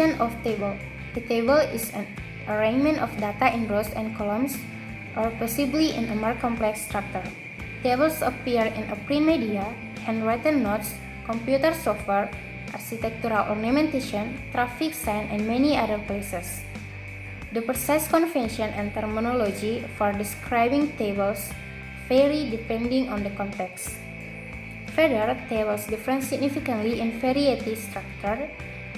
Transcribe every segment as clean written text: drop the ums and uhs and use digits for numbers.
Definition of table. A table is an arrangement of data in rows and columns, or possibly in a more complex structure. Tables appear in a print media, handwritten notes, computer software, architectural ornamentation, traffic sign, and many other places. The precise convention and terminology for describing tables vary depending on the context. Further, tables differ significantly in variety, structure,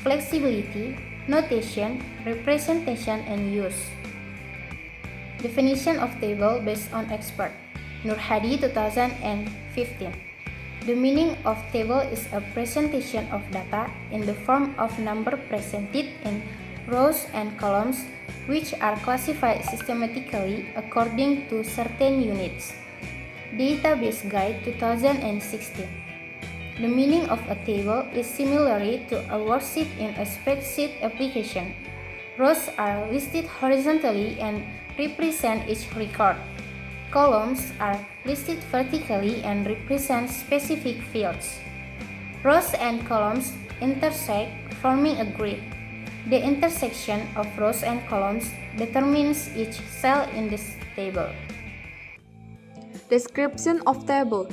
flexibility, notation, representation, and use. Definition of table based on expert. Nur Hadi 2015. The meaning of table is a presentation of data in the form of number presented in rows and columns, which are classified systematically according to certain units. Database Guide 2016. The meaning of a table is similarly to a worksheet in a spreadsheet application. Rows are listed horizontally and represent each record. Columns are listed vertically and represent specific fields. Rows and columns intersect, forming a grid. The intersection of rows and columns determines each cell in this table. Description of table.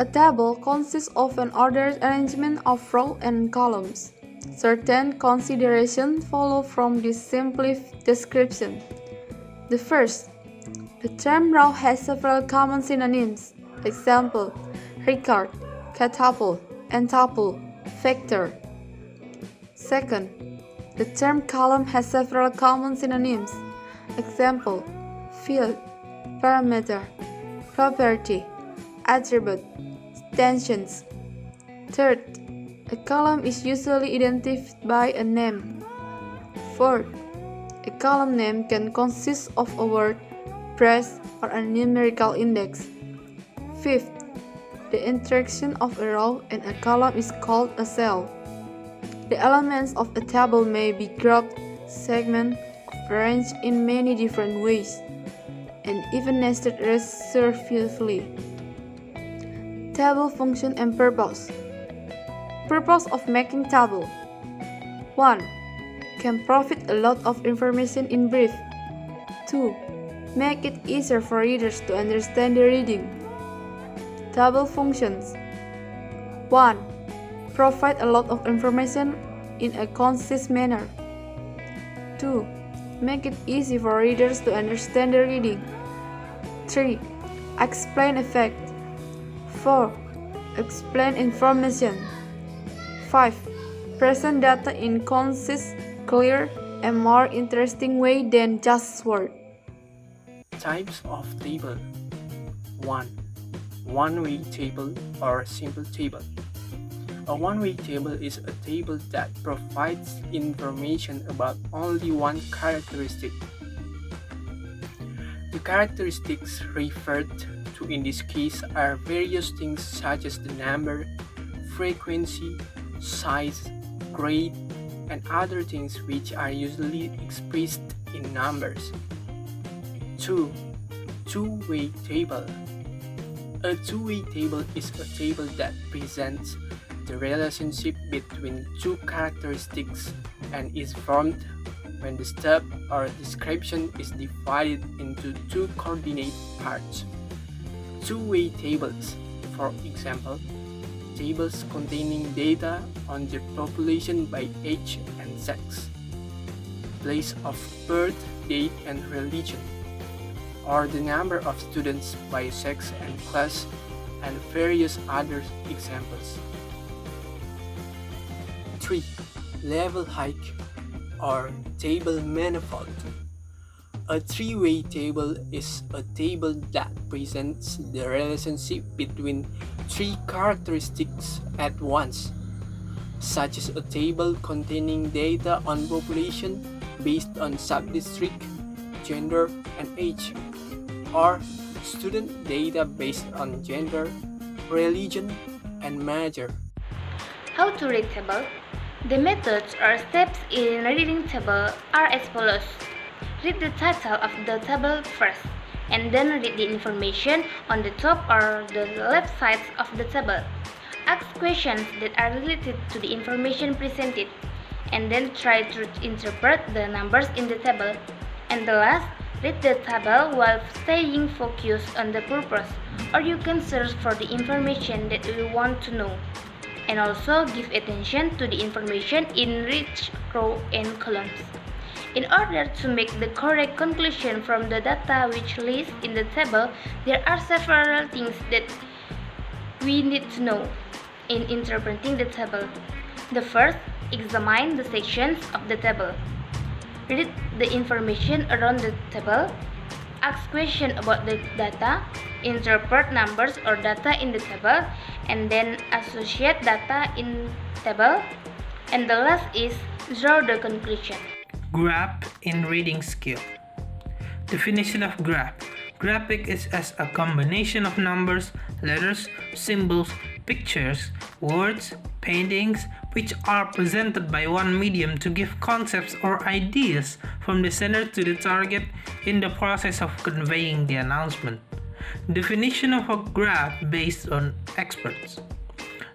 A table consists of an ordered arrangement of rows and columns. Certain considerations follow from this simple description. The first, the term row has several common synonyms. Example, record, tuple, and tuple, vector. Second, the term column has several common synonyms. Example, field, parameter, property, attribute, extensions. Third, a column is usually identified by a name. Fourth, a column name can consist of a word, phrase, or a numerical index. Fifth, the interaction of a row and a column is called a cell. The elements of a table may be grouped, segmented, or arranged in many different ways, and even nested recursively. Table function and purpose. Purpose of making table. 1. Can provide a lot of information in brief. 2. Make it easier for readers to understand the reading. Table functions. 1. Provide a lot of information in a concise manner. 2. Make it easy for readers to understand the reading. 3. Explain effect. 4. Explain information. 5. Present data in concise, clear, and more interesting way than just words. Types of table. 1. One-way table or simple table. A one-way table is a table that provides information about only one characteristic. The characteristics referred to in this case are various things such as the number, frequency, size, grade, and other things which are usually expressed in numbers. 2. Two-way table. A two-way table is a table that presents the relationship between two characteristics and is formed when the step or description is divided into two coordinate parts. Two-way tables, for example, tables containing data on the population by age and sex, place of birth, date, and religion, or the number of students by sex and class, and various other examples. 3. Level hike or table manifold. A three-way table is a table that presents the relationship between three characteristics at once, such as a table containing data on population based on subdistrict, gender, and age, or student data based on gender, religion, and major. How to read table? The methods or steps in reading table are as follows. Read the title of the table first, and then read the information on the top or the left sides of the table. Ask questions that are related to the information presented. and then try to interpret the numbers in the table. And the last, read the table while staying focused on the purpose, or you can search for the information that you want to know. And also give attention to the information in each row and columns. In order to make the correct conclusion from the data which lists in the table, there are several things that we need to know in interpreting the table. The first, examine the sections of the table. Read the information around the table, ask questions about the data, interpret numbers or data in the table, and then associate data in table. And the last is draw the conclusion. Graph in reading skill. Definition of graph. Graphic is as a combination of numbers, letters, symbols, pictures, words, paintings, which are presented by one medium to give concepts or ideas from the sender to the target in the process of conveying the announcement. Definition of a graph based on experts.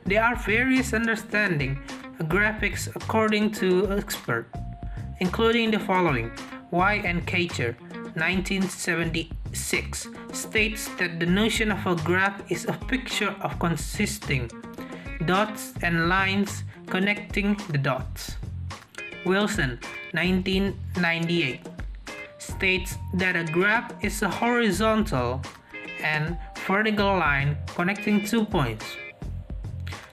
There are various understanding of graphics according to experts, including the following. Y. and Kacher, 1976, states that the notion of a graph is a picture of consisting dots and lines connecting the dots. Wilson, 1998, states that a graph is a horizontal and vertical line connecting 2 points.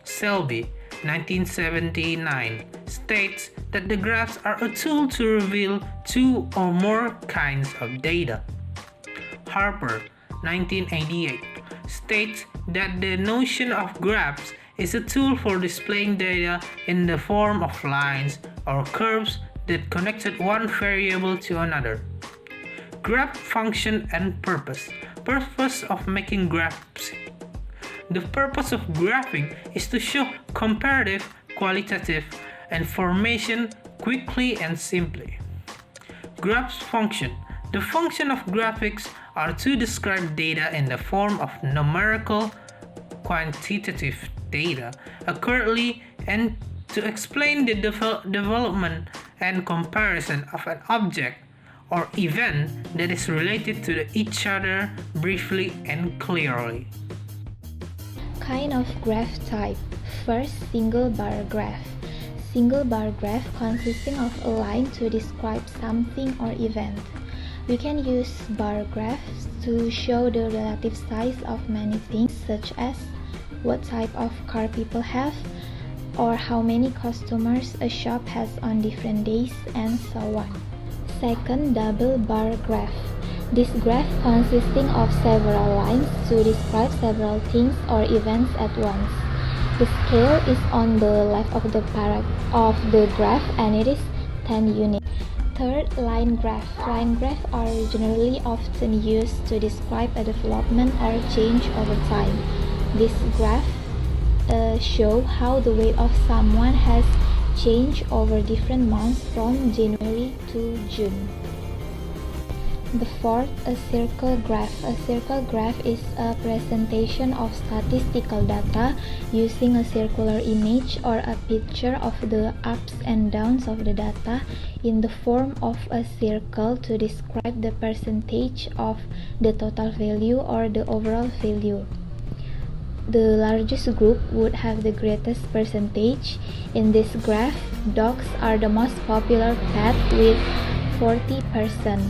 Selby, 1979, states that the graphs are a tool to reveal two or more kinds of data. Harper, 1988, states that the notion of graphs is a tool for displaying data in the form of lines or curves that connected one variable to another. Graph function and purpose. Purpose of making graphs. The purpose of graphing is to show comparative, qualitative information quickly and simply. Graphs function. The function of graphics are to describe data in the form of numerical, quantitative data accurately and to explain the development and comparison of an object or event that is related to each other briefly and clearly. Kind of graph type. First, single bar graph. Single bar graph consisting of a line to describe something or event. We can use bar graphs to show the relative size of many things, such as what type of car people have, or how many customers a shop has on different days, and so on. Second, double bar graph. This graph consisting of several lines to describe several things or events at once. The scale is on the left of the graph and it is 10 units. Third, line graph. Line graphs are generally often used to describe a development or change over time. This graph shows how the weight of someone has changed over different months from January to June. The fourth, a circle graph. A circle graph is a presentation of statistical data using a circular image or a picture of the ups and downs of the data in the form of a circle to describe the percentage of the total value or the overall value. The largest group would have the greatest percentage. In this graph, dogs are the most popular pet with 40%.